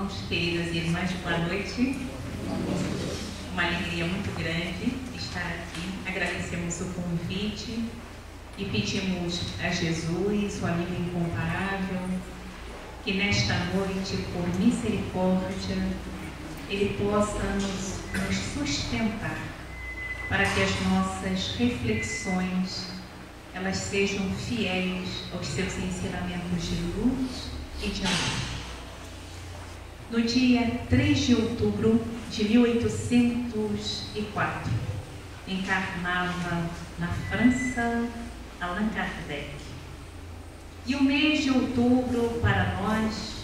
irmãos, queridas irmãs, boa noite. Uma alegria muito grande estar aqui. Agradecemos o convite e pedimos a Jesus, o amigo incomparável, que nesta noite, por misericórdia, Ele possa nos sustentar para que as nossas reflexões elas sejam fiéis aos seus ensinamentos de luz e de amor. No dia 3 de outubro de 1804, encarnava na França Allan Kardec. E o mês de outubro, para nós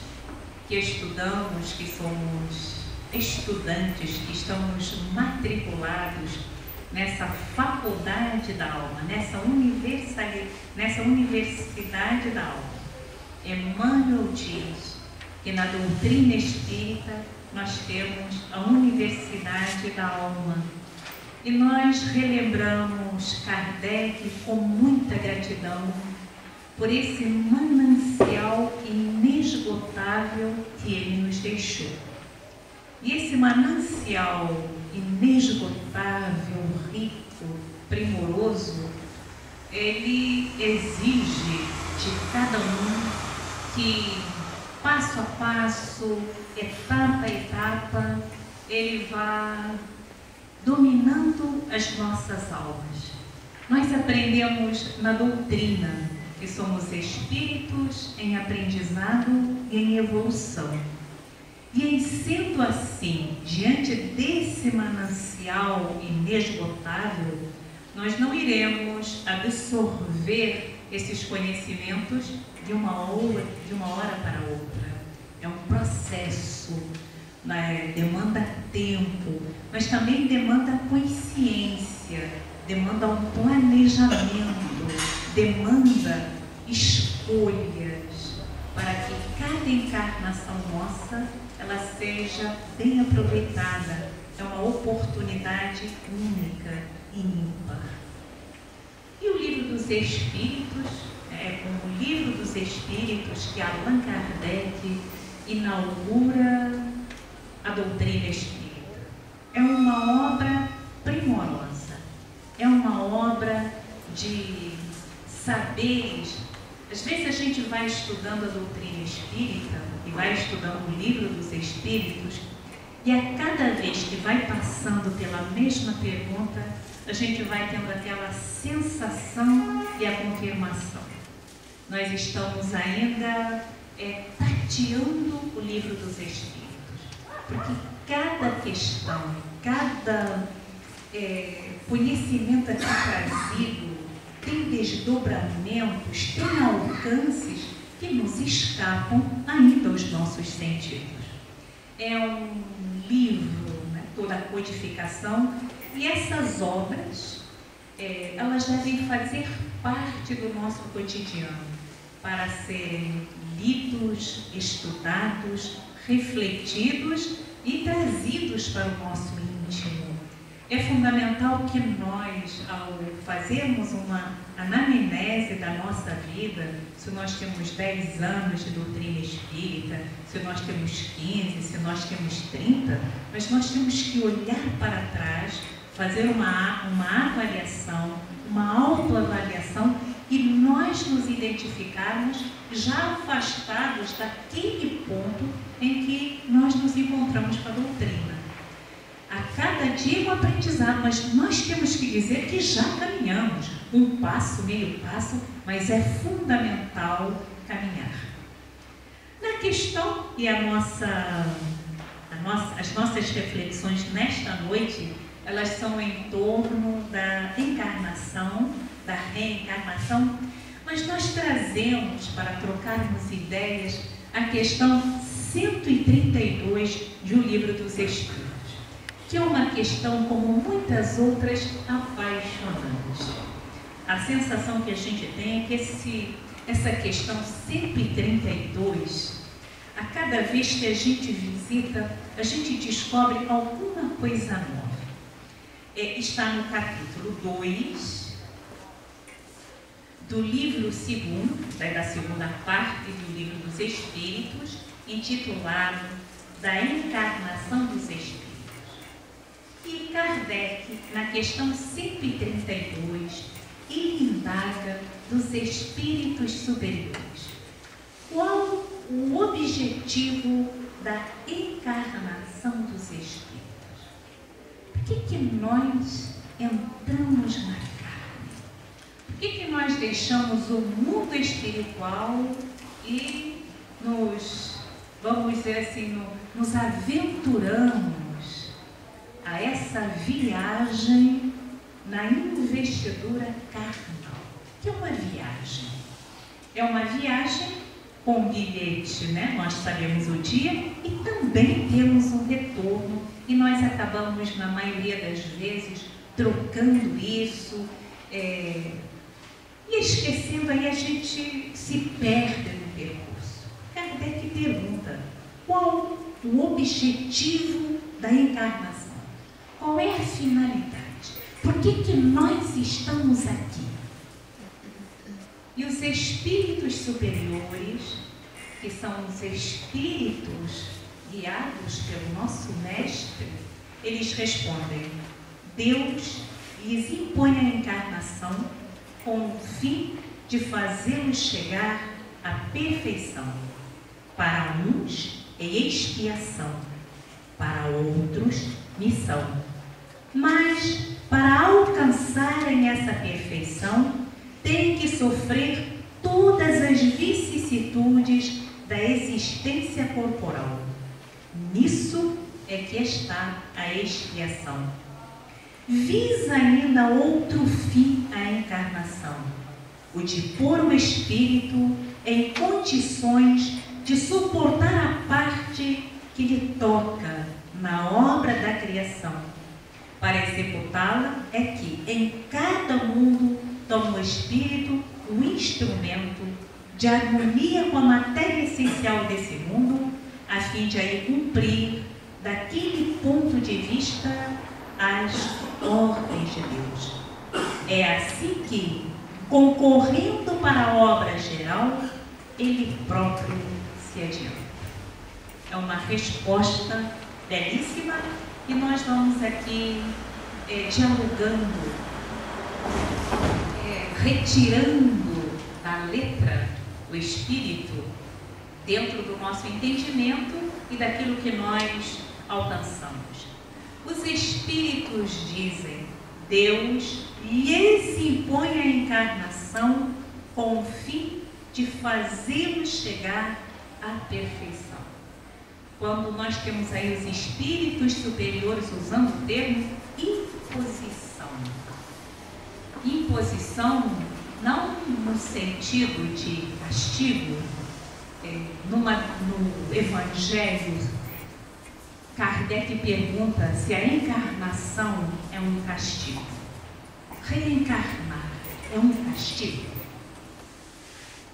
que estudamos, que somos estudantes, que estamos matriculados nessa faculdade da alma, nessa universidade da alma, Emmanuel diz que na doutrina espírita nós temos a universidade da alma. E nós relembramos Kardec com muita gratidão por esse manancial inesgotável que ele nos deixou. E esse manancial inesgotável, rico, primoroso, ele exige de cada um que, passo a passo, etapa a etapa, ele vá dominando as nossas almas. Nós aprendemos na doutrina que somos espíritos em aprendizado e em evolução. E em sendo assim, diante desse manancial inesgotável, nós não iremos absorver esses conhecimentos de uma hora para outra. É um processo, né? Demanda tempo, mas também demanda consciência, demanda um planejamento, demanda escolhas, para que cada encarnação nossa ela seja bem aproveitada. É uma oportunidade única e ímpar. E o Livro dos Espíritos, com o Livro dos Espíritos que Allan Kardec inaugura a doutrina espírita. É uma obra primorosa, é uma obra de saberes. Às vezes a gente vai estudando a doutrina espírita e vai estudando o Livro dos Espíritos, e a cada vez que vai passando pela mesma pergunta, a gente vai tendo aquela sensação e a confirmação. Nós estamos ainda tateando o Livro dos Espíritos, porque cada questão, cada conhecimento aqui trazido tem desdobramentos, tem alcances que nos escapam ainda aos nossos sentidos. É um livro, né, toda a codificação, e essas obras, elas devem fazer parte do nosso cotidiano, para serem lidos, estudados, refletidos e trazidos para o nosso íntimo. É fundamental que nós, ao fazermos uma anamnese da nossa vida, se nós temos 10 anos de doutrina espírita, se nós temos 15, se nós temos 30, mas nós temos que olhar para trás, fazer uma avaliação, uma autoavaliação, e nós nos identificarmos já afastados daquele ponto em que nós nos encontramos com a doutrina. A cada dia um aprendizado, mas nós temos que dizer que já caminhamos um passo, meio passo, mas é fundamental caminhar. Na questão, e as nossas reflexões nesta noite, elas são em torno da encarnação, da reencarnação, mas nós trazemos, para trocarmos ideias, a questão 132 de O Livro dos Espíritos, que é uma questão, como muitas outras, apaixonante. A sensação que a gente tem é que essa questão 132, a cada vez que a gente visita, a gente descobre alguma coisa nova. Está no capítulo 2 do livro segundo, da segunda parte do Livro dos Espíritos, intitulado da encarnação dos espíritos. E Kardec, na questão 132, ele indaga dos espíritos superiores. Qual o objetivo da encarnação dos espíritos? Por que nós entramos na carne? Por que nós deixamos o mundo espiritual e vamos dizer assim, nos aventuramos a essa viagem na investidura carnal? Que é uma viagem? É uma viagem com bilhete, né? Nós sabemos o dia e também temos um retorno, e nós acabamos, na maioria das vezes, trocando isso e esquecendo, aí a gente se perde no percurso. Kardec pergunta: qual o objetivo da encarnação? Qual é a finalidade? Por que nós estamos aqui? E os espíritos superiores, que são os espíritos guiados pelo nosso mestre, eles respondem: Deus lhes impõe a encarnação com o fim de fazê-los chegar à perfeição. Para uns é expiação, para outros missão. Mas para alcançarem essa perfeição, têm que sofrer todas as vicissitudes da existência corporal. Nisso é que está a expiação. Visa ainda outro fim à encarnação, o de pôr o espírito em condições de suportar a parte que lhe toca na obra da criação. Para executá-la é que em cada mundo toma o espírito o instrumento de harmonia com a matéria essencial desse mundo, a fim de aí cumprir, daquele ponto de vista, as ordens de Deus. É assim que, concorrendo para a obra geral, ele próprio se adianta. É uma resposta belíssima, e nós vamos aqui dialogando, retirando da letra o espírito dentro do nosso entendimento e daquilo que nós alcançamos. Os espíritos dizem: Deus lhes impõe a encarnação com o fim de fazê-los chegar à perfeição. Quando nós temos aí os espíritos superiores usando o termo imposição. Imposição não no sentido de castigo. No Evangelho, Kardec pergunta se a encarnação é um castigo. Reencarnar é um castigo?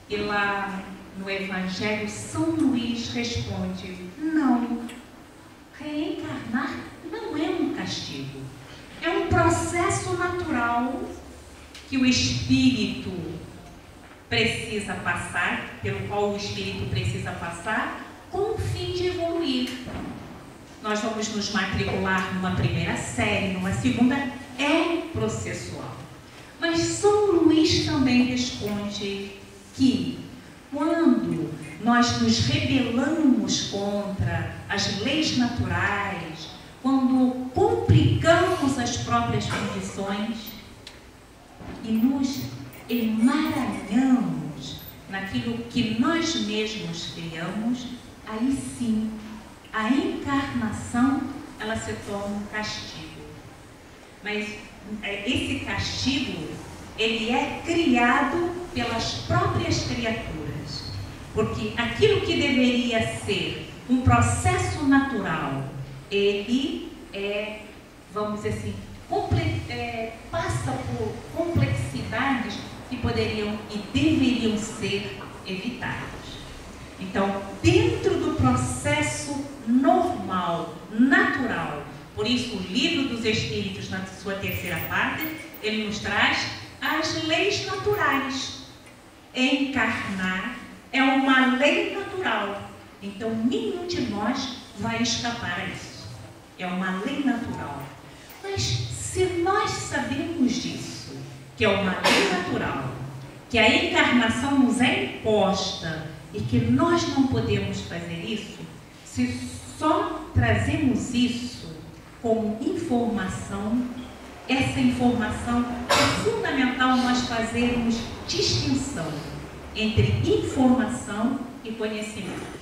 E lá no Evangelho, São Luís responde: não, reencarnar não é um castigo. É um processo natural que o espírito precisa passar, pelo qual o espírito precisa passar, com o fim de evoluir. Nós vamos nos matricular numa primeira série, numa segunda, é processual. Mas São Luís também responde que, quando nós nos rebelamos contra as leis naturais, quando complicamos as próprias condições e nos emaranhamos naquilo que nós mesmos criamos, aí sim, a encarnação, ela se torna um castigo. Mas esse castigo, ele é criado pelas próprias criaturas, porque aquilo que deveria ser um processo natural, ele vamos dizer assim, passa por complexidades que poderiam e deveriam ser evitadas. Então, dentro do processo normal, natural, por isso o Livro dos Espíritos, na sua terceira parte, ele nos traz as leis naturais. Encarnar é uma lei natural. Então, nenhum de nós vai escapar a isso. É uma lei natural. Mas se nós sabemos disso, que é uma lei natural, que a encarnação nos é imposta e que nós não podemos fazer isso, se só trazemos isso como informação, essa informação é fundamental nós fazermos distinção entre informação e conhecimento.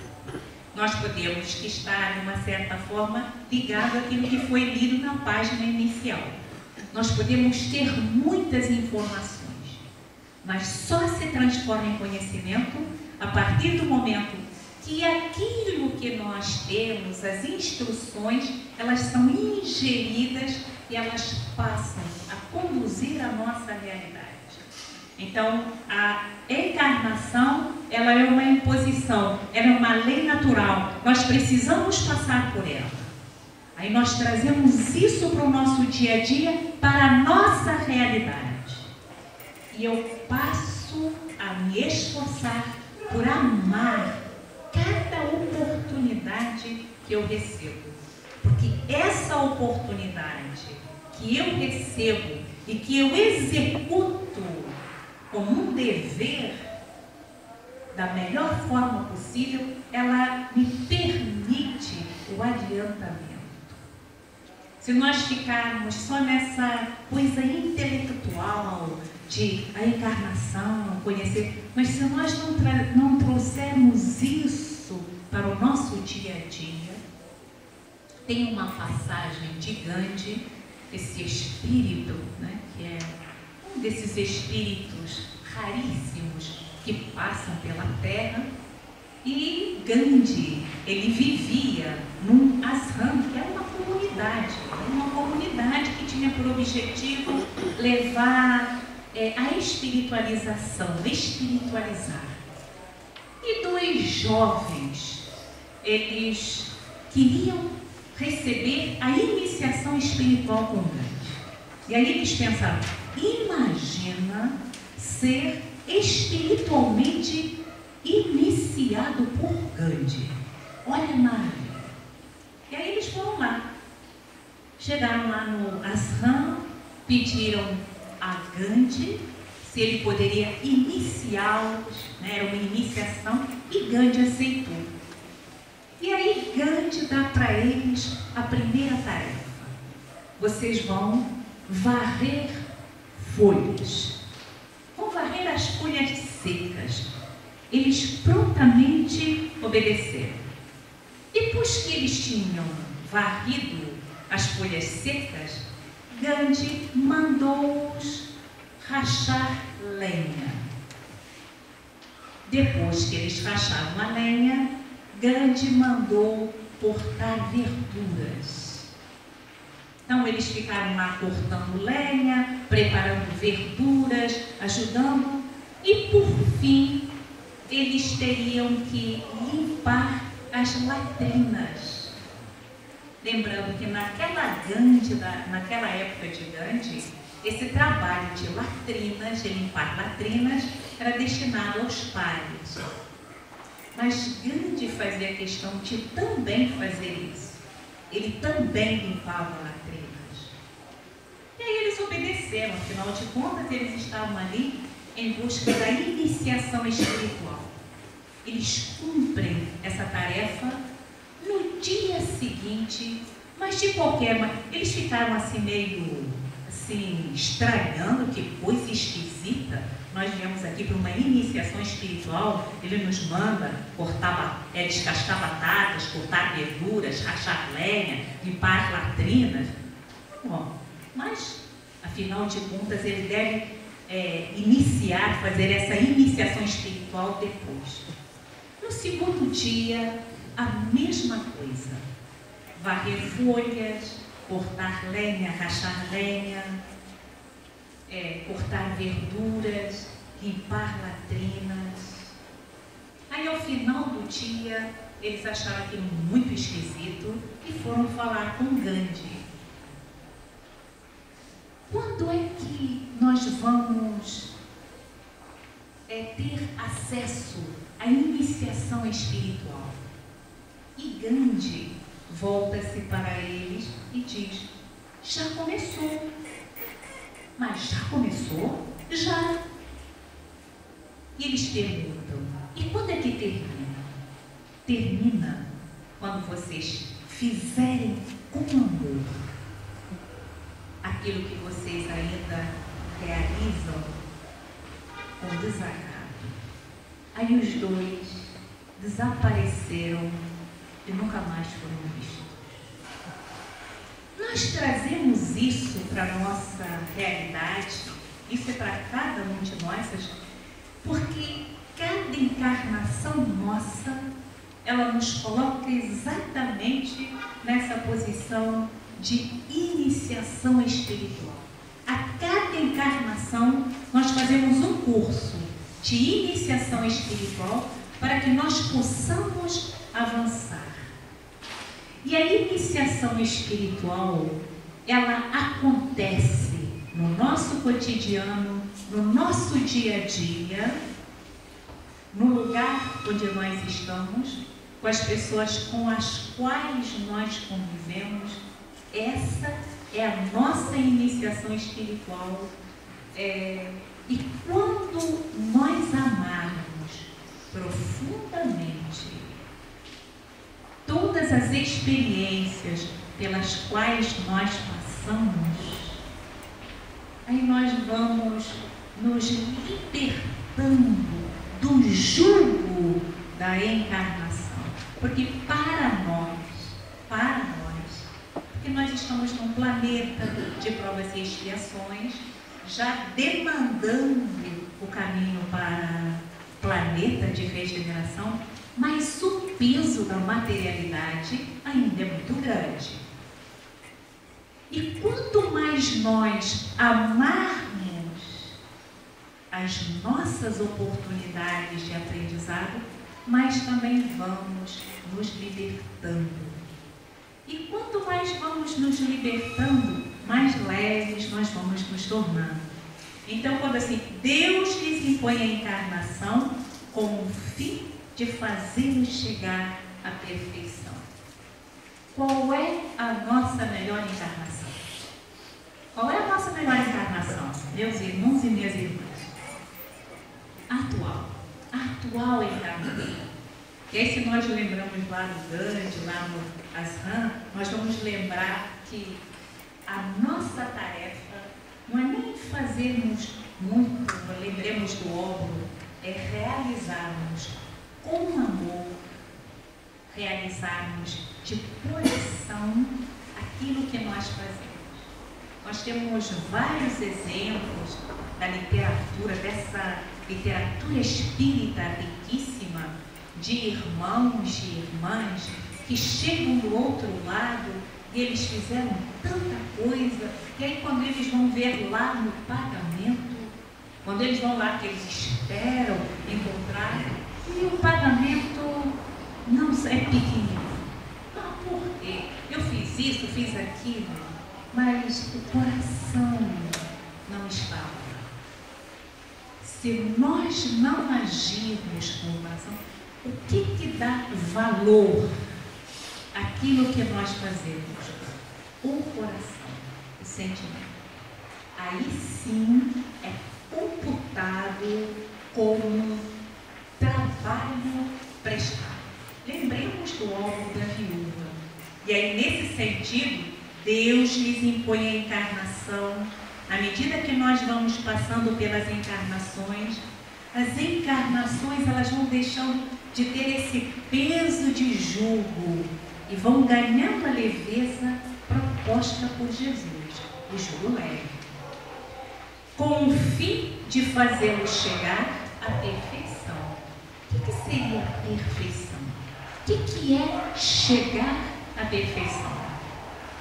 Nós podemos estar, de uma certa forma, ligado àquilo que foi lido na página inicial. Nós podemos ter muitas informações, mas só se transforma em conhecimento a partir do momento que aquilo que nós temos, as instruções, elas são ingeridas e elas passam a conduzir a nossa realidade. Então, a encarnação, ela é uma imposição, ela é uma lei natural. Nós precisamos passar por ela. Aí nós trazemos isso para o nosso dia a dia, para a nossa realidade. E eu passo a me esforçar por amar cada oportunidade que eu recebo. Porque essa oportunidade que eu recebo e que eu executo como um dever, da melhor forma possível, ela me permite o adiantamento. Se nós ficarmos só nessa coisa intelectual de a encarnação, conhecer, mas se nós não trouxermos isso para o nosso dia a dia, tem uma passagem de Gandhi, esse espírito, né, que é um desses espíritos raríssimos que passam pela Terra, e Gandhi, ele vivia num ashram, que era uma comunidade que tinha por objetivo levar a espiritualização, espiritualizar. E dois jovens, eles queriam receber a iniciação espiritual com Gandhi. E aí eles pensaram, imagina ser espiritualmente iniciado por Gandhi. Olha a maravilha. E aí eles foram lá. Chegaram lá no ashram, pediram a Gandhi se ele poderia iniciá-los, né? Era uma iniciação, e Gandhi aceitou. E aí Gandhi dá para eles a primeira tarefa. Vocês vão varrer folhas. Vão varrer as folhas secas. Eles prontamente obedeceram. Depois que eles tinham varrido as folhas secas, Gandhi mandou-os rachar lenha. Depois que eles racharam a lenha, Gandhi mandou cortar verduras. Então eles ficaram lá cortando lenha, preparando verduras, ajudando, e por fim eles teriam que limpar as latrinas. Lembrando que naquela época de Gandhi, esse trabalho de latrinas, de limpar latrinas, era destinado aos padres. Mas Gandhi fazia questão de também fazer isso. Ele também limpava latrinas. E aí eles obedeceram, afinal de contas, eles estavam ali em busca da iniciação espiritual. Eles cumprem essa tarefa no dia seguinte, mas de qualquer maneira, eles ficaram assim meio assim, estranhando, que coisa esquisita. Nós viemos aqui para uma iniciação espiritual, ele nos manda descascar batatas, cortar verduras, rachar lenha, limpar as latrinas. Bom, mas, afinal de contas, ele deve fazer essa iniciação espiritual depois. No segundo dia, a mesma coisa. Varrer folhas, cortar lenha, rachar lenha, cortar verduras, limpar latrinas. Aí, ao final do dia, eles acharam aquilo muito esquisito e foram falar com Gandhi. Quando é que nós vamos ter acesso à iniciação espiritual? E Gandhi volta-se para eles e diz: já começou. Mas já começou? Já. E eles perguntam: e quando é que termina? Termina quando vocês fizerem com amor aquilo que vocês ainda realizam com desagrado. Aí os dois desapareceram e nunca mais foram vistos. Nós trazemos isso para a nossa realidade, isso é para cada um de nós, porque cada encarnação nossa, ela nos coloca exatamente nessa posição de iniciação espiritual. A cada encarnação, nós fazemos um curso de iniciação espiritual para que nós possamos avançar. E a iniciação espiritual, ela acontece no nosso cotidiano, no nosso dia a dia, no lugar onde nós estamos, com as pessoas com as quais nós convivemos. Essa é a nossa iniciação espiritual. E quando nós amarmos profundamente todas as experiências pelas quais nós passamos, aí nós vamos nos libertando do jugo da encarnação. Porque para nós, porque nós estamos num planeta de provas e expiações, já demandando o caminho para planeta de regeneração, mas o peso da materialidade ainda é muito grande. E quanto mais nós amarmos as nossas oportunidades de aprendizado, mais também vamos nos libertando. E quanto mais vamos nos libertando, mais leves nós vamos nos tornando. Então, quando assim, Deus lhes impõe a encarnação com o fim de fazê-los chegar à perfeição. Qual é a nossa melhor encarnação? Qual é a nossa melhor encarnação, meus irmãos e minhas irmãs? Atual encarnação. E aí, se nós lembramos lá no Gandhi, lá no Ashram, nós vamos lembrar que a nossa tarefa não é nem fazermos muito, lembremos do óbolo, é realizarmos com amor, realizarmos de coração aquilo que nós fazemos. Nós temos vários exemplos da literatura, dessa literatura espírita riquíssima, de irmãos e irmãs que chegam do outro lado e eles fizeram tanta coisa, que aí quando eles vão ver lá no pagamento, quando eles vão lá que eles esperam encontrar, e o pagamento não é pequenino. Não, por quê? Eu fiz isso, fiz aquilo, mas o coração não estava. Se nós não agirmos com o coração, o que dá valor àquilo que nós fazemos? O coração, o sentimento. Aí sim é computado como trabalho prestado. Lembremos do órgão da viúva. E aí, nesse sentido, Deus lhes impõe a encarnação. À medida que nós vamos passando pelas encarnações, as encarnações elas vão deixando de ter esse peso de jugo e vão ganhando a leveza proposta por Jesus, o jugo leve, com o fim de fazê-los chegar à perfeição. O que seria a perfeição? O que é chegar à perfeição?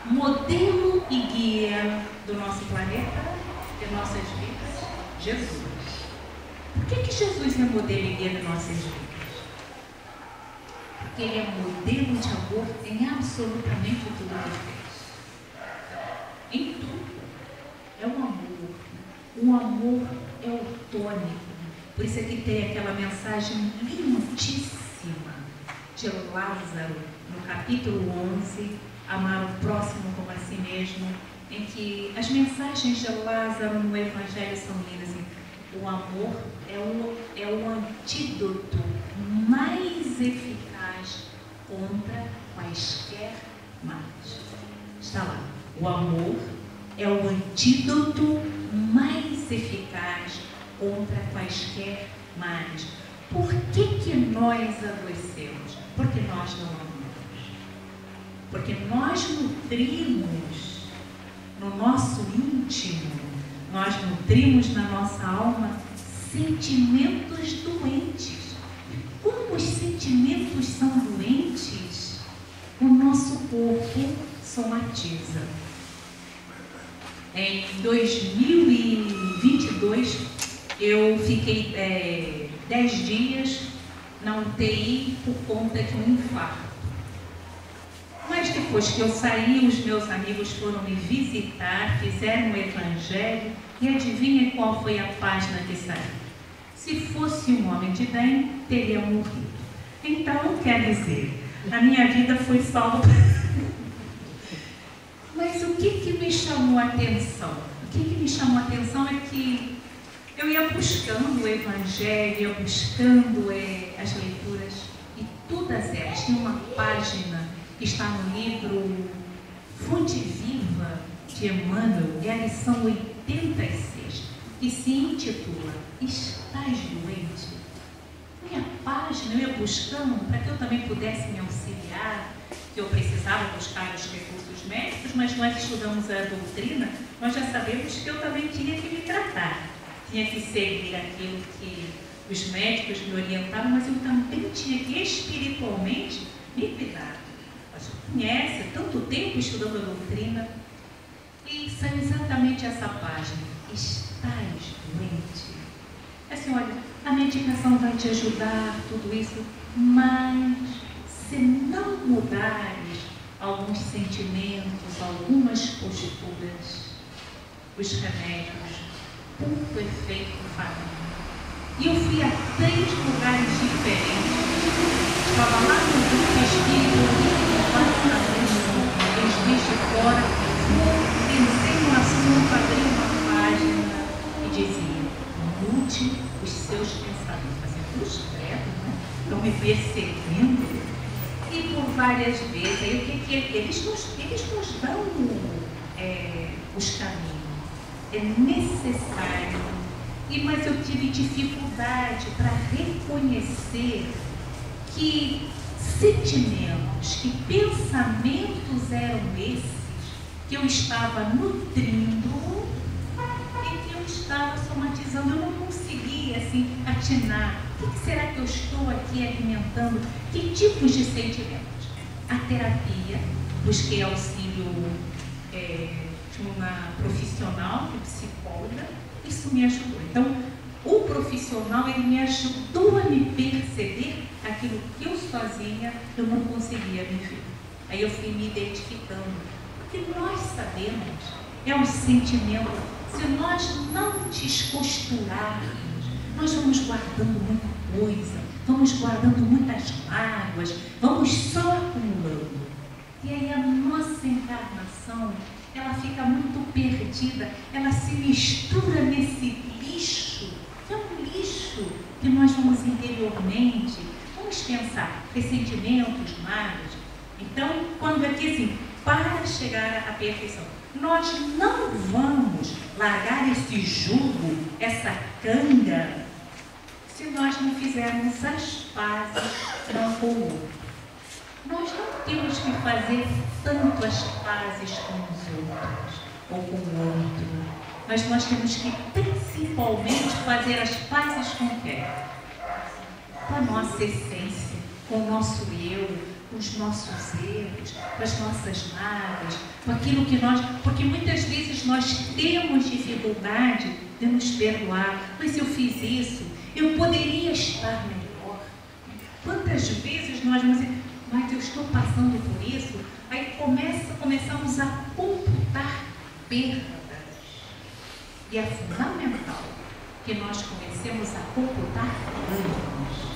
Modelo e guia do nosso planeta, de nossas vidas, Jesus. Por que Jesus é modelo e guia de nossas vidas? Porque Ele é modelo de amor em absolutamente tudo que fez. Em tudo. É o amor. O amor é o tônico. Por isso é que tem aquela mensagem lindíssima de Lázaro, no capítulo 11, amar o próximo como a si mesmo, em que as mensagens de Lázaro no Evangelho são lindas. O amor é o antídoto mais eficaz contra quaisquer males. Está lá. O amor é o antídoto mais eficaz contra quaisquer males. Por que nós adoecemos? Porque nós não amamos. Porque nós nutrimos no nosso íntimo, nós nutrimos na nossa alma sentimentos doentes. Como os sentimentos são doentes, o nosso corpo somatiza. Em 2022, eu fiquei 10 dias na UTI por conta de um infarto. Mas depois que eu saí, os meus amigos foram me visitar, fizeram o Evangelho, e adivinha qual foi a página que saiu? Se fosse um homem de bem, teria morrido. Então, quer dizer, a minha vida foi salva. Mas o que me chamou a atenção? O que me chamou a atenção é que eu ia buscando o Evangelho, ia buscando as leituras, e todas elas têm uma página que está no livro Fonte Viva de Emmanuel, é a lição 86, que se intitula Estás Doente? Minha página eu ia buscando para que eu também pudesse me auxiliar, que eu precisava buscar os recursos médicos, mas nós estudamos a doutrina, nós já sabemos que eu também tinha que me tratar, tinha que seguir aquilo que os médicos me orientaram, mas eu também tinha que espiritualmente me cuidar. Você conhece, tanto tempo estudando a doutrina, e saiu exatamente essa página. Estás doente? Assim, olha, a medicação vai te ajudar, tudo isso, mas se não mudares alguns sentimentos, algumas posturas, os remédios, pouco efeito farão. E eu fui a 3 lugares diferentes. Estava lá no grupo espírita, eles de fora, pensei no assunto, abri uma página e dizia: mude os seus pensamentos. Assim, os credos, né? Estão me percebendo. E por várias vezes, aí o que eles nos dão os caminhos. É necessário. Mas eu tive dificuldade para reconhecer que sentimentos, que pensamentos eram esses que eu estava nutrindo e que eu estava somatizando. Eu não conseguia assim atinar. O que será que eu estou aqui alimentando? Que tipos de sentimentos? A terapia, busquei auxílio de uma profissional, de psicóloga. Isso me ajudou. Então, o profissional, ele me ajudou a me perceber aquilo que eu sozinha eu não conseguia me ver. Aí eu fui me identificando. Porque nós sabemos, é um sentimento, se nós não descosturarmos, nós vamos guardando muita coisa, vamos guardando muitas mágoas, vamos só acumulando. E aí a nossa encarnação, ela fica muito perdida, ela se mistura nesse lixo, que é um lixo que nós vamos interiormente. Vamos pensar, ressentimentos, mágoas. Então, quando aqui assim, para chegar à perfeição, nós não vamos largar esse jugo, essa canga, se nós não fizermos as pazes não com o outro. Nós não temos que fazer tanto as pazes com os outros ou com o outro, mas nós temos que principalmente fazer as pazes com quem? Com a nossa essência, com o nosso eu, com os nossos erros, com as nossas mágoas, com aquilo que nós... Porque muitas vezes nós temos dificuldade de nos perdoar. Mas se eu fiz isso, eu poderia estar melhor. Quantas vezes nós vamos dizer, mas eu estou passando por isso? Aí começamos a computar perdas. E é fundamental que nós comecemos a computar ganhos.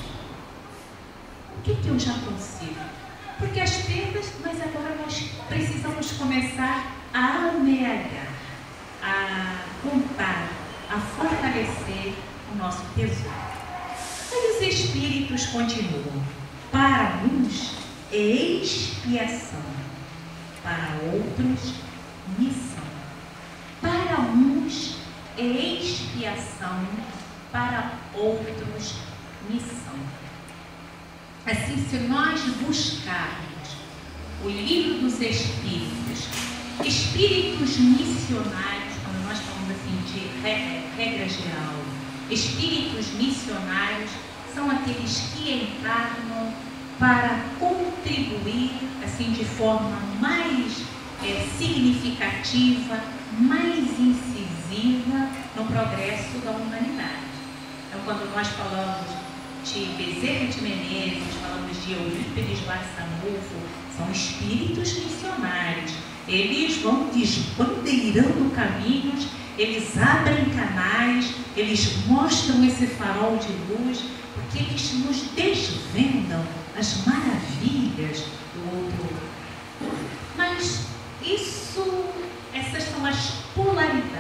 que eu já consigo? Porque as perdas, mas agora nós precisamos começar a amealhar, a contar, a fortalecer o nosso tesouro. Aí os espíritos continuam. Para uns é expiação, para outros missão. Para uns é expiação, para outros missão. Assim, se nós buscarmos o livro dos Espíritos, espíritos missionários, quando nós falamos assim de regra geral, espíritos missionários são aqueles que encarnam para contribuir assim de forma mais significativa, mais incisiva no progresso da humanidade. Então, quando nós falamos de Bezerra de Menezes, falamos de Eurípides Barçanufo, são espíritos missionários. Eles vão desbandeirando caminhos, eles abrem canais, eles mostram esse farol de luz, porque eles nos desvendam as maravilhas do outro lado. Mas essas são as polaridades.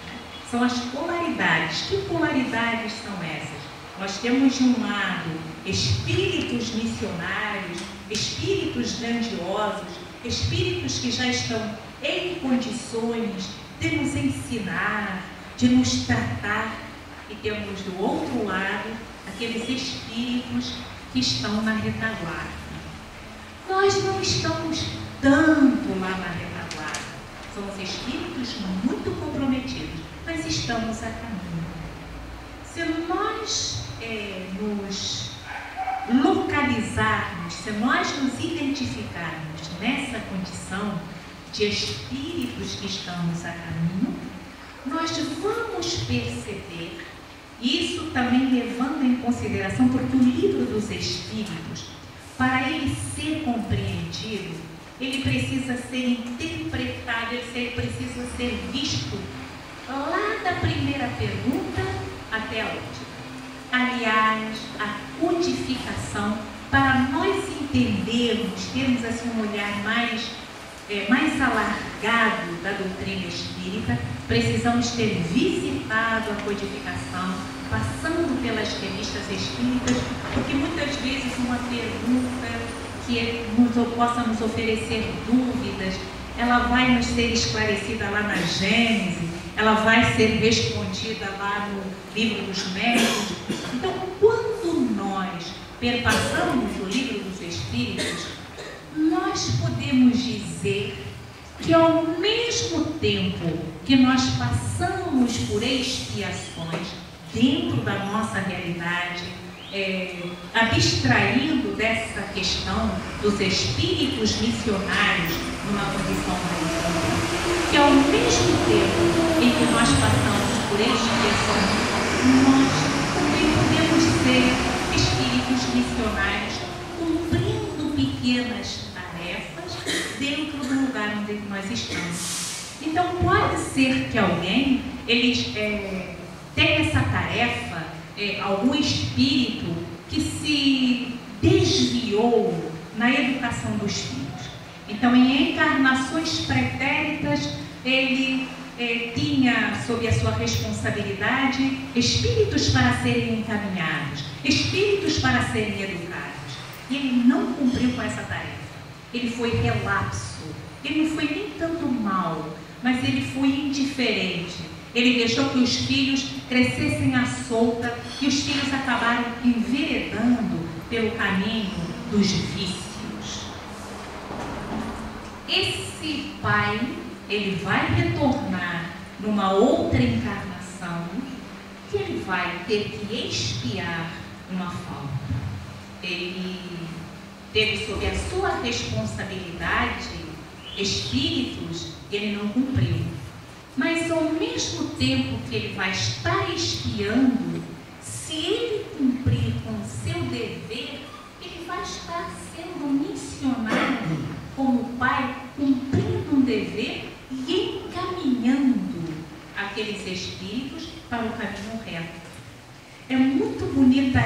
Né? São as polaridades. Que polaridades são essas? Nós temos de um lado espíritos missionários, espíritos grandiosos, espíritos que já estão em condições de nos ensinar, de nos tratar, e temos do outro lado aqueles espíritos que estão na retaguarda. Nós não estamos tanto lá na retaguarda, somos espíritos muito comprometidos, mas estamos a caminho. Se nós nos localizarmos, se nós nos identificarmos nessa condição de espíritos que estamos a caminho, nós vamos perceber, isso também levando em consideração, porque o livro dos Espíritos, para ele ser compreendido, ele precisa ser interpretado, ele precisa ser visto lá da primeira pergunta até a última. Aliás, a codificação, para nós entendermos, termos assim um olhar mais alargado da doutrina espírita, precisamos ter visitado a codificação, passando pelas revistas espíritas, porque muitas vezes uma pergunta que possa nos oferecer dúvidas, ela vai nos ser esclarecida lá na Gênese, ela vai ser respondida lá no Livro dos Médiuns. Então, quando nós perpassamos o Livro dos Espíritos, nós podemos dizer que ao mesmo tempo que nós passamos por expiações dentro da nossa realidade, abstraindo dessa questão dos espíritos missionários numa condição mais, que ao mesmo tempo em que nós passamos por expiações, nós também podemos ser espíritos missionários cumprindo pequenas tarefas dentro do lugar onde nós estamos. Então pode ser que alguém tenha essa tarefa, algum espírito que se desviou na educação dos filhos. Então, em encarnações pretéritas, ele tinha sob a sua responsabilidade espíritos para serem encaminhados, espíritos para serem educados. E ele não cumpriu com essa tarefa. Ele foi relapso. Ele não foi nem tanto mal, mas ele foi indiferente. Ele deixou que os filhos crescessem à solta e os filhos acabaram enveredando pelo caminho dos vícios. Esse pai, ele vai retornar numa outra encarnação que ele vai ter que expiar uma falta. Ele teve sob a sua responsabilidade espíritos que ele não cumpriu. Mas ao mesmo tempo que ele vai estar expiando, se ele cumprir com o seu dever, ele vai estar sendo missionário como pai, cumprindo um dever e encaminhando aqueles espíritos para o caminho reto. É muito bonita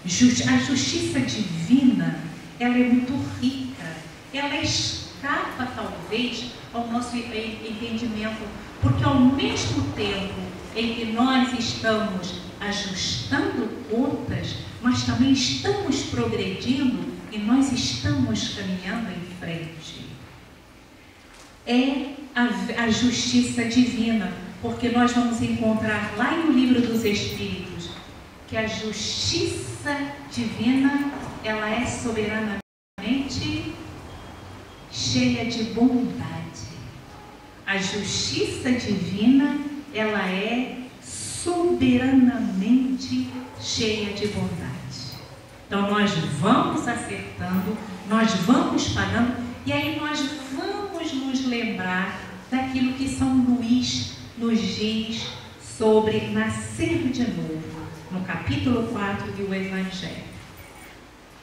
A justiça divina, ela é muito rica, ela escapa talvez ao nosso entendimento, porque ao mesmo tempo em que nós estamos ajustando contas, nós também estamos progredindo e nós estamos caminhando em frente. É a justiça divina, porque nós vamos encontrar lá no Livro dos Espíritos que a justiça divina, ela é soberanamente cheia de bondade. A justiça divina, ela é soberanamente cheia de bondade. Então nós vamos acertando, nós vamos pagando, e aí nós vamos nos lembrar daquilo que São Luís nos diz sobre nascer de novo, no capítulo 4 do Evangelho.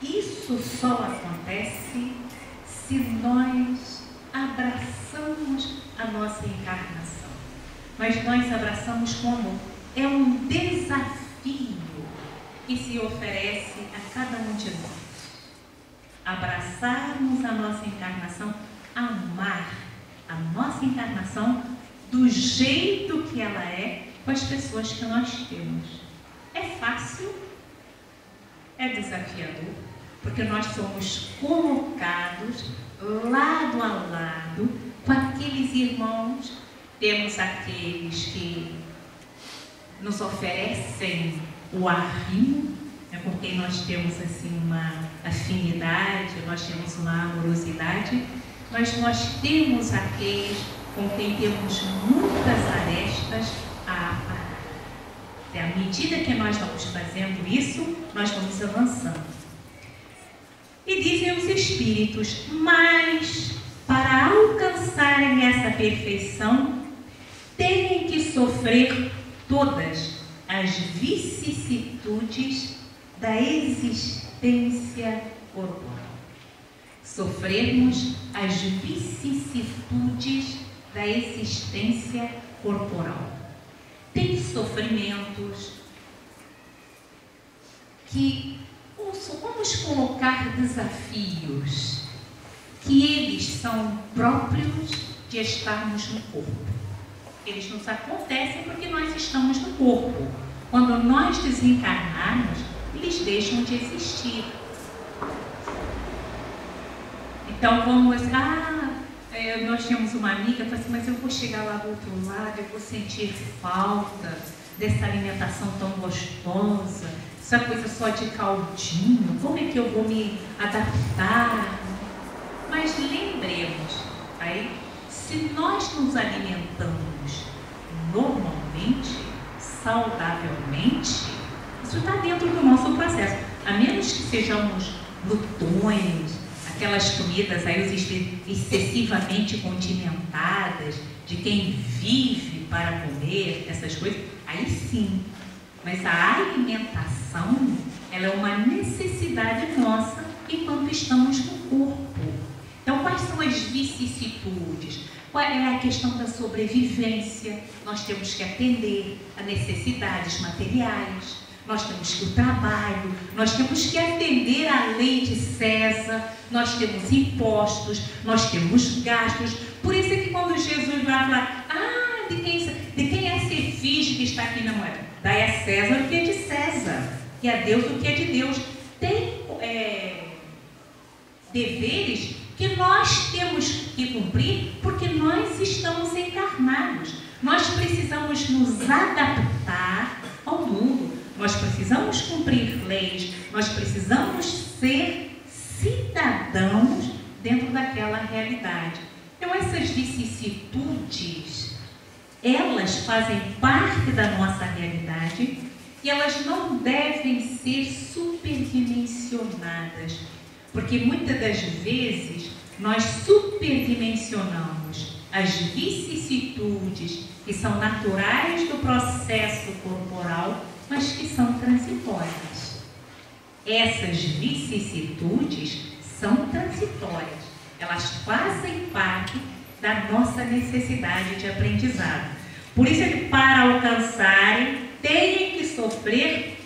Isso só acontece se nós abraçamos a nossa encarnação. Mas nós abraçamos como? É um desafio que se oferece a cada um de nós. Abraçarmos a nossa encarnação, amar a nossa encarnação do jeito que ela é, com as pessoas que nós temos. É fácil? É desafiador, porque nós somos colocados lado a lado com aqueles irmãos. Temos aqueles que nos oferecem o arrimo, com quem nós temos assim uma afinidade, nós temos uma amorosidade, mas nós temos aqueles com quem temos muitas arestas a aparar. E à medida que nós vamos fazendo isso, nós vamos avançando. E dizem os Espíritos, mas para alcançarem essa perfeição, têm que sofrer todas as vicissitudes da existência corporal. Sofrermos as vicissitudes da existência corporal. Tem sofrimentos que vamos colocar desafios que eles são próprios de estarmos no corpo. Eles nos acontecem porque nós estamos no corpo. Quando nós desencarnarmos, eles deixam de existir. Então vamos, nós tínhamos uma amiga que falou assim, mas eu vou chegar lá do outro lado, eu vou sentir falta dessa alimentação tão gostosa, essa coisa só de caldinho, como é que eu vou me adaptar? Mas lembremos, aí, se nós nos alimentamos normalmente, saudavelmente, isso está dentro do nosso processo, a menos que sejamos glutões, aquelas comidas aí excessivamente condimentadas, de quem vive para comer essas coisas, aí sim. Mas a alimentação, ela é uma necessidade nossa enquanto estamos no corpo. Então, quais são as vicissitudes? Qual é a questão da sobrevivência? Nós temos que atender a necessidades materiais, nós temos que o trabalho, nós temos que atender a lei de César, nós temos impostos, nós temos gastos. Por isso é que quando Jesus vai falar, de quem é ser fixe que está aqui na moeda? Dai a César o que é de César, e a Deus o que é de Deus. Tem deveres que nós temos que cumprir porque nós estamos encarnados. Nós precisamos nos adaptar ao mundo. Nós precisamos cumprir leis, nós precisamos ser cidadãos dentro daquela realidade. Então, essas vicissitudes, elas fazem parte da nossa realidade e elas não devem ser superdimensionadas, porque muitas das vezes nós superdimensionamos as vicissitudes que são naturais do processo corporal, mas que são transitórias. Essas vicissitudes são transitórias, elas fazem parte da nossa necessidade de aprendizado. Por isso é que para alcançarem, têm que sofrer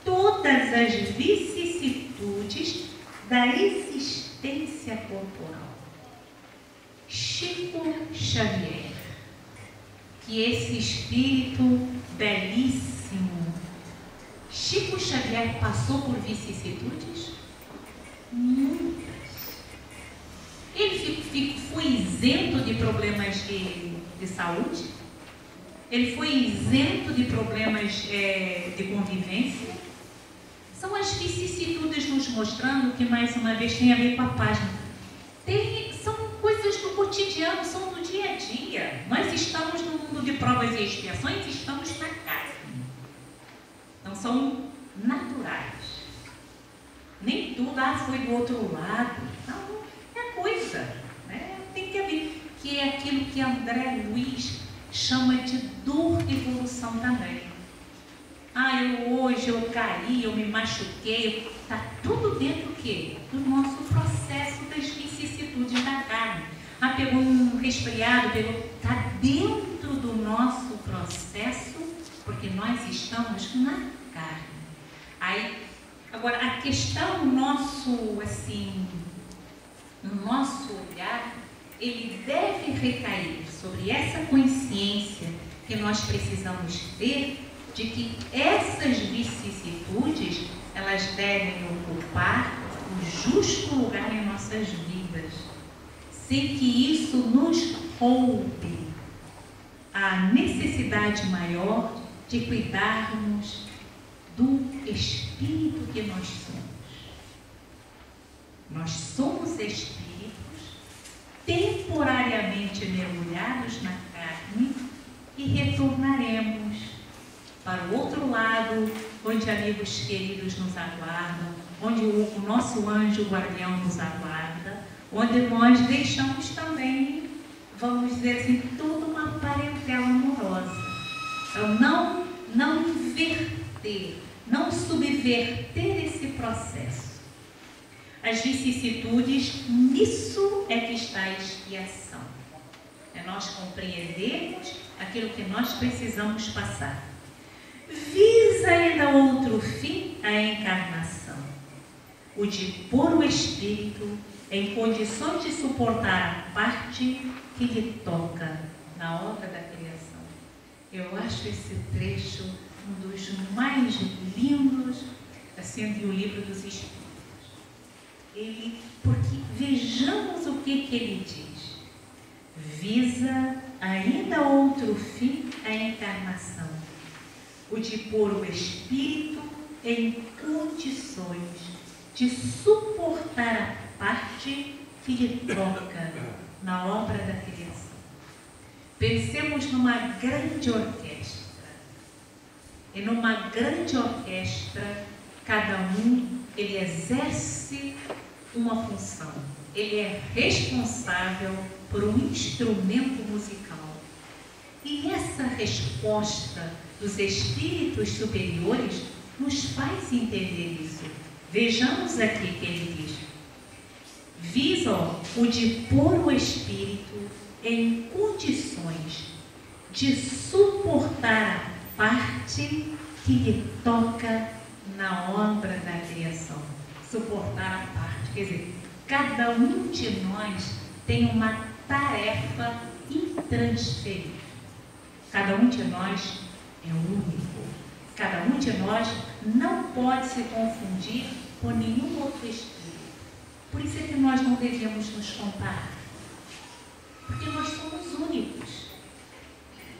todas as vicissitudes da existência corporal. Chico Xavier, que esse espírito belíssimo, Chico Xavier passou por vicissitudes? Muitas. Ele foi isento de problemas de saúde? Ele foi isento de problemas de convivência? São as vicissitudes nos mostrando que, mais uma vez, tem a ver com a página. São coisas do cotidiano, são do dia a dia. Nós estamos no mundo de provas e expiações, estamos na carne. Não são naturais. Nem tudo foi do outro lado. Não, é coisa. Né? Tem que haver. Que é aquilo que André Luiz chama de dor de evolução também. Hoje eu caí, eu me machuquei. Está tudo dentro do quê? Do nosso processo das vicissitudes da carne. Pegou um resfriado, está dentro do nosso processo, porque nós estamos na carne. Agora, a questão no nosso olhar, ele deve recair sobre essa consciência que nós precisamos ter de que essas vicissitudes, elas devem ocupar o justo lugar em nossas vidas, sem que isso nos roube a necessidade maior de cuidarmos do espírito que nós somos. Nós somos espíritos temporariamente mergulhados na carne e retornaremos para o outro lado, onde amigos queridos nos aguardam, onde o nosso anjo guardião nos aguarda, onde nós deixamos também, vamos dizer assim, toda uma parentela amorosa. Então, não inverter, não subverter esse processo. As vicissitudes, nisso é que está a expiação. É nós compreendermos aquilo que nós precisamos passar. Visa ainda outro fim a encarnação, o de pôr o espírito em condições de suportar a parte que lhe toca na obra da criação. Eu acho esse trecho um dos mais lindos assim, do livro dos Espíritos. Porque vejamos o que ele diz. Visa ainda outro fim a encarnação, o de pôr o espírito em condições de suportar a parte que lhe toca na obra da criação. Pensemos numa grande orquestra. E numa grande orquestra, cada ele exerce uma função. Ele é responsável por um instrumento musical. E essa resposta dos espíritos superiores nos faz entender isso. Vejamos aqui que ele diz. Visa o de pôr o espírito em condições de suportar a parte que lhe toca na obra da criação. Suportar a parte, quer dizer, cada um de nós tem uma tarefa intransferível. Cada um de nós é único. Cada um de nós não pode se confundir com nenhum outro espírito. Por isso é que nós não devemos nos comparar. Porque nós somos únicos.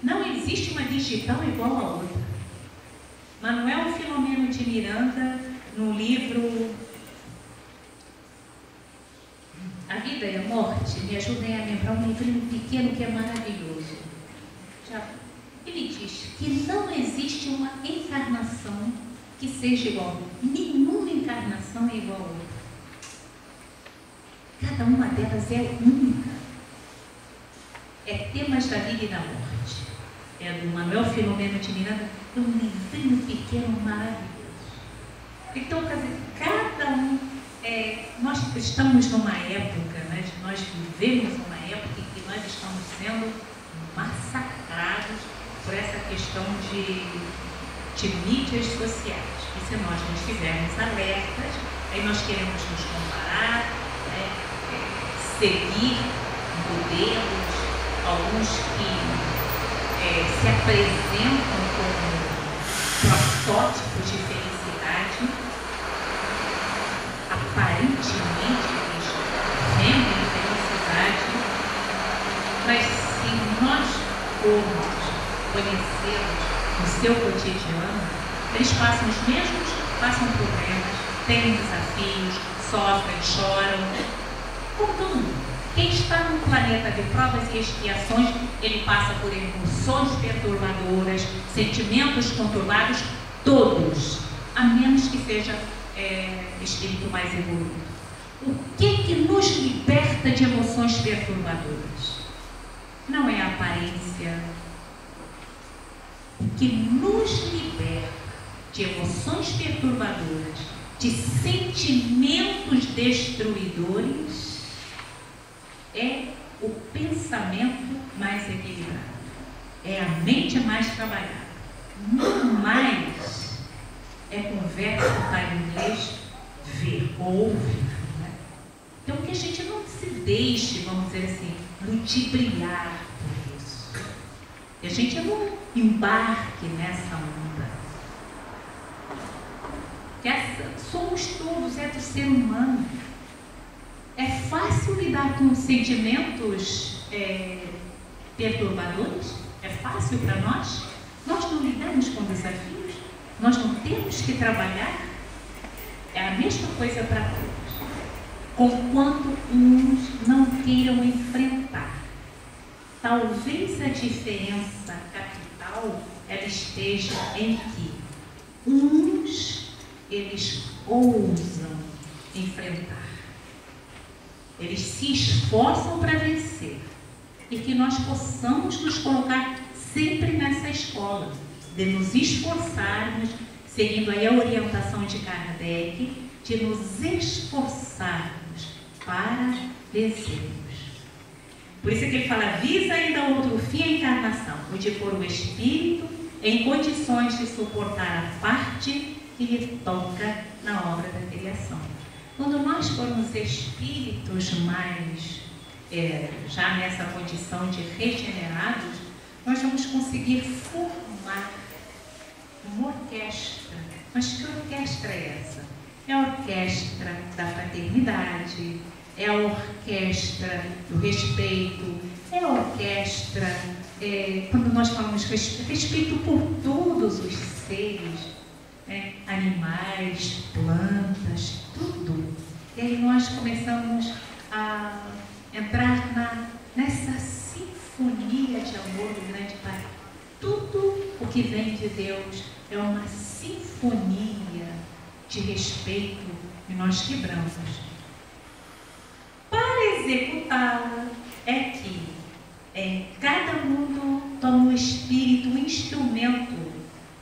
Não existe uma digital igual a outra. Manuel Filomeno de Miranda, no livro A Vida e a Morte, me ajudem a lembrar um livrinho pequeno que é maravilhoso. Ele diz que não existe uma encarnação que seja igual a outra. Nenhuma encarnação é igual a outra. Cada uma delas é única. É Temas da Vida e da Morte. É do Manuel Filomeno de Miranda, é um livrinho pequeno maravilhoso. Então, quer dizer, cada um, nós estamos numa época, né, nós vivemos uma época em que nós estamos sendo massacrados por essa questão de mídias sociais. E se nós não estivermos alertas, aí nós queremos nos comparar, né, seguir modelos, alguns que se apresentam como protótipos de felicidade, aparentemente eles vendem felicidade, mas se nós formos conhecê-los no seu cotidiano, eles passam os mesmos, passam problemas, têm desafios, sofrem, choram, como todo mundo. Quem está no planeta de provas e expiações, ele passa por emoções perturbadoras, sentimentos conturbados, todos, a menos que seja espírito mais evoluído. O que nos liberta de emoções perturbadoras? Não é a aparência. O que nos liberta de emoções perturbadoras, de sentimentos destruidores, é o pensamento mais equilibrado, é a mente mais trabalhada. Não mais é conversa para o inglês ver ou ouvir, né? Então que a gente não se deixe, vamos dizer assim, ludibriar por isso. E a gente não embarque nessa onda. Somos todos, é do ser humano. É fácil lidar com sentimentos perturbadores? É fácil para nós? Nós não lidamos com desafios? Nós não temos que trabalhar? É a mesma coisa para todos. Conquanto uns não queiram enfrentar. Talvez a diferença capital ela esteja em que uns, eles ousam enfrentar. Eles se esforçam para vencer. E que nós possamos nos colocar sempre nessa escola, de nos esforçarmos, seguindo aí a orientação de Kardec, de nos esforçarmos para vencermos. Por isso que ele fala, visa ainda outro fim a encarnação, o de pôr o espírito em condições de suportar a parte que lhe toca na obra da criação. Quando nós formos espíritos mais, já nessa condição de regenerados, nós vamos conseguir formar uma orquestra. Mas que orquestra é essa? É a orquestra da fraternidade, é a orquestra do respeito, é a orquestra, quando nós falamos respeito por todos os seres, animais, plantas, tudo. E aí nós começamos a entrar nessa sinfonia de amor do grande Pai. Tudo o que vem de Deus é uma sinfonia de respeito e nós quebramos. Para executá-la é que cada mundo toma o espírito, o instrumento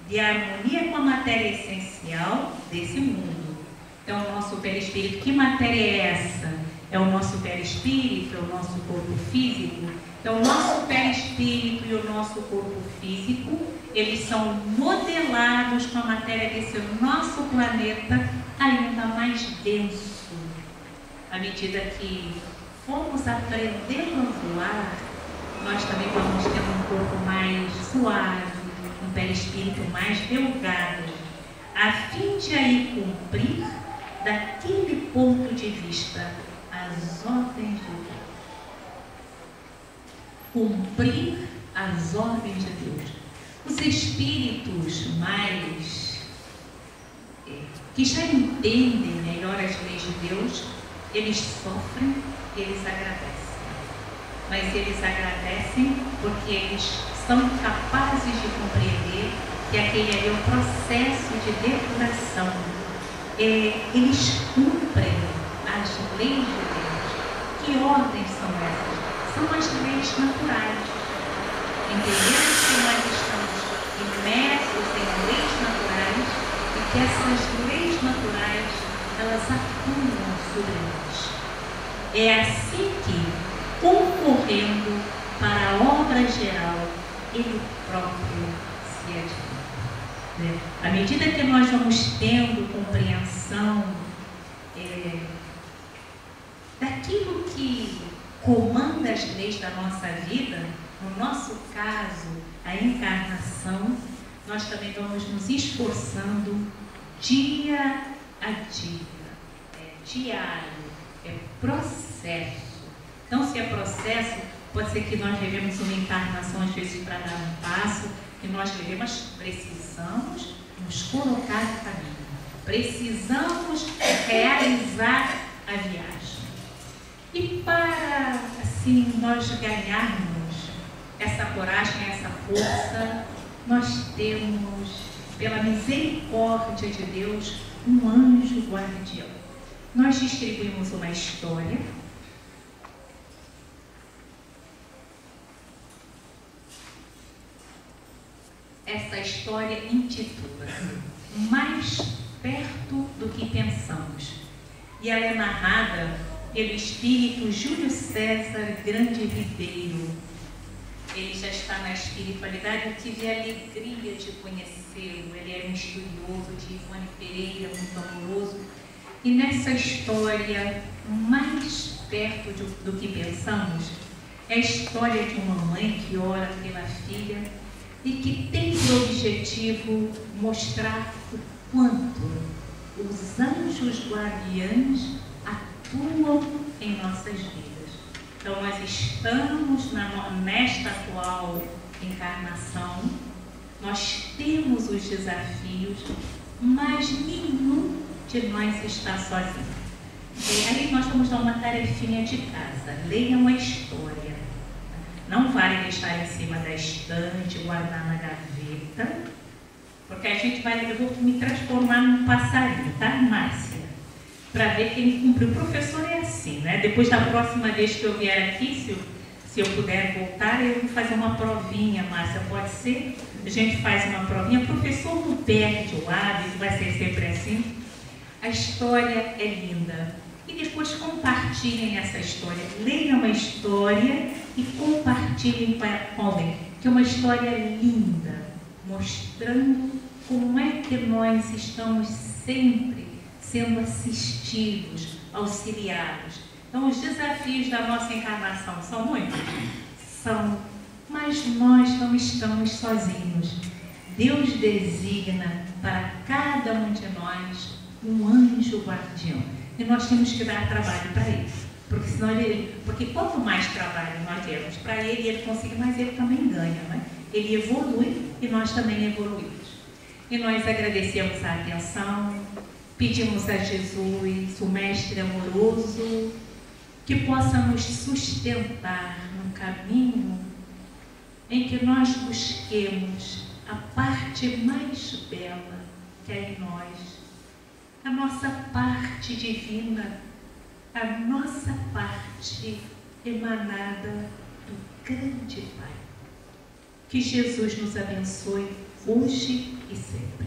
de harmonia com a matéria essencial desse mundo. Então, o nosso perispírito, que matéria é essa? É o nosso perispírito, é o nosso corpo físico. Então, o nosso perispírito e o nosso corpo físico, eles são modelados com a matéria desse nosso planeta ainda mais denso. À medida que formos aprendendo a voar, nós também vamos ter um corpo mais suave, um perispírito mais delgado, a fim de aí cumprir, daquele ponto de vista, as ordens de Deus. Cumprir as ordens de Deus. Os espíritos mais que já entendem melhor as leis de Deus, eles sofrem e eles agradecem. Mas eles agradecem porque eles são capazes de compreender que aquele ali é o processo de depuração. Eles cumprem as leis de Deus. Que ordens são essas? São as leis naturais. Entendemos que nós estamos imersos em leis naturais e que essas leis naturais, elas atuam sobre nós. É assim que, concorrendo para a obra geral, ele próprio se edifica. né? À medida que nós vamos tendo compreensão daquilo que comanda as leis da nossa vida, no nosso caso, a encarnação, nós também vamos nos esforçando dia a dia. É diário, é processo. Então, se é processo, pode ser que nós levemos uma encarnação, às vezes, para dar um passo, que nós precisamos nos colocar no caminho. Precisamos realizar a viagem. E para, assim, nós ganharmos essa coragem, essa força, nós temos, pela misericórdia de Deus, um anjo guardião. Nós distribuímos uma história. Essa história intitula Mais Perto do que Pensamos. E ela é narrada pelo espírito Júlio César Grande Ribeiro. Ele já está na espiritualidade, eu tive a alegria de conhecê-lo. Ele era um estudioso de Ivone Pereira, muito amoroso. E nessa história, mais perto do que pensamos, é a história de uma mãe que ora pela filha e que tem por objetivo mostrar o quanto os anjos guardiães atuam em nossas vidas. Então, nós estamos nesta atual encarnação, nós temos os desafios, mas nenhum de nós está sozinho. E aí nós vamos dar uma tarefinha de casa. Leiam a história. Não vale deixar em cima da estante, guardar na gaveta, porque a gente vai, eu vou me transformar num passarinho, tá, Márcia? Para ver quem cumpre. O professor é assim, né? Depois da próxima vez que eu vier aqui, se eu puder voltar, eu vou fazer uma provinha, Márcia, pode ser? A gente faz uma provinha. O professor não perde o hábito, vai ser sempre assim. A história é linda. E depois compartilhem essa história. Leiam a história e compartilhem com alguém. Que é uma história linda, mostrando como é que nós estamos sempre sendo assistidos, auxiliados. Então, os desafios da nossa encarnação são muitos? São, mas nós não estamos sozinhos. Deus designa para cada um de nós um anjo guardião. E nós temos que dar trabalho para ele. Porque quanto mais trabalho nós demos para ele, ele consegue, mas ele também ganha, né? Ele evolui e nós também evoluímos. E nós agradecemos a atenção, pedimos a Jesus, o Mestre amoroso, que possa nos sustentar num caminho em que nós busquemos a parte mais bela que é em nós, a nossa parte divina, a nossa parte emanada do grande Pai. Que Jesus nos abençoe hoje e sempre.